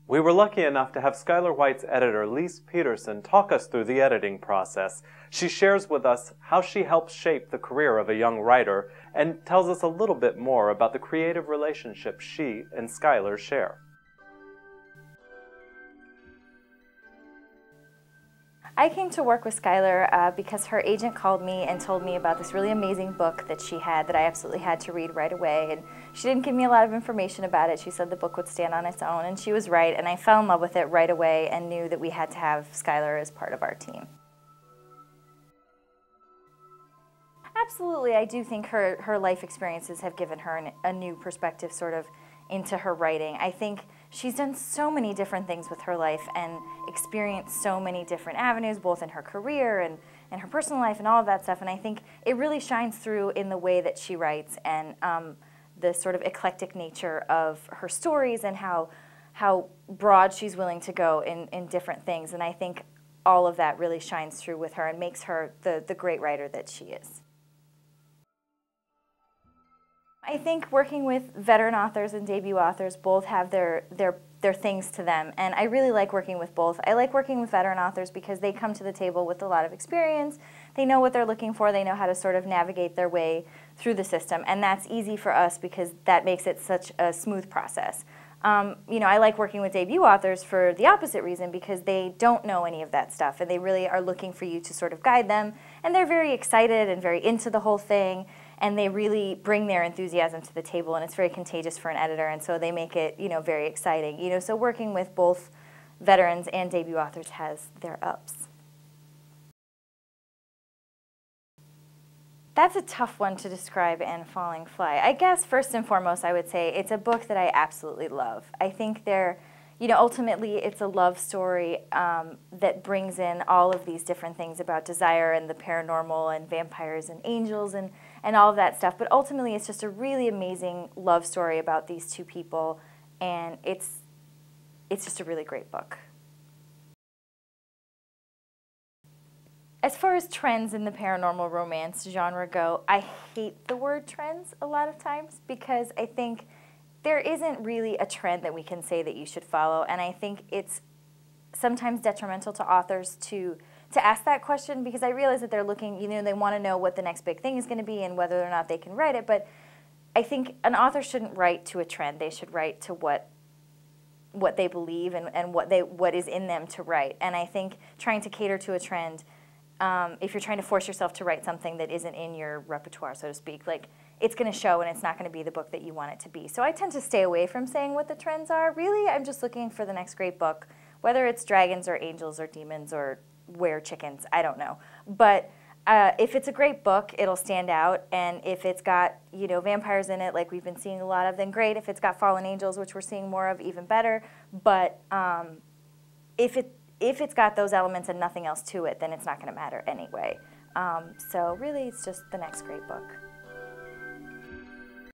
We were lucky enough to have Skylar White's editor, Leis Pederson, talk us through the editing process. She shares with us how she helps shape the career of a young writer and tells us a little bit more about the creative relationship she and Skylar share. I came to work with Skylar because her agent called me and told me about this really amazing book that she had that I absolutely had to read right away. And she didn't give me a lot of information about it. She said the book would stand on its own, and she was right. And I fell in love with it right away and knew that we had to have Skylar as part of our team. Absolutely, I do think her life experiences have given her a new perspective sort of into her writing. I think she's done so many different things with her life and experienced so many different avenues, both in her career and her personal life and all of that stuff. And I think it really shines through in the way that she writes and the sort of eclectic nature of her stories and how broad she's willing to go in different things. And I think all of that really shines through with her and makes her the great writer that she is. I think working with veteran authors and debut authors both have their things to them, and I really like working with both. I like working with veteran authors because they come to the table with a lot of experience, they know what they're looking for, they know how to sort of navigate their way through the system, and that's easy for us because that makes it such a smooth process. You know, I like working with debut authors for the opposite reason because they don't know any of that stuff and they really are looking for you to sort of guide them, and they're very excited and very into the whole thing. And they really bring their enthusiasm to the table, and it's very contagious for an editor, and so they make it, you know, very exciting. You know, so working with both veterans and debut authors has their ups. That's a tough one to describe in Falling Fly. I guess first and foremost I would say it's a book that I absolutely love. I think you know, ultimately it's a love story that brings in all of these different things about desire and the paranormal and vampires and angels and all of that stuff. But ultimately it's just a really amazing love story about these two people, and it's just a really great book. As far as trends in the paranormal romance genre go, I hate the word trends a lot of times because I think there isn't really a trend that we can say that you should follow, and I think it's sometimes detrimental to authors to ask that question because I realize that they're looking, you know, they want to know what the next big thing is going to be and whether or not they can write it, but I think an author shouldn't write to a trend. They should write to what they believe and what is in them to write. And I think trying to cater to a trend, if you're trying to force yourself to write something that isn't in your repertoire, so to speak, like it's going to show and it's not going to be the book that you want it to be. So I tend to stay away from saying what the trends are. Really, I'm just looking for the next great book, whether it's dragons or angels or demons or were chickens, I don't know. But if it's a great book, it'll stand out, and if it's got, you know, vampires in it like we've been seeing a lot of, then great. If it's got fallen angels, which we're seeing more of, even better. But if it's got those elements and nothing else to it, then it's not going to matter anyway. So really, it's just the next great book.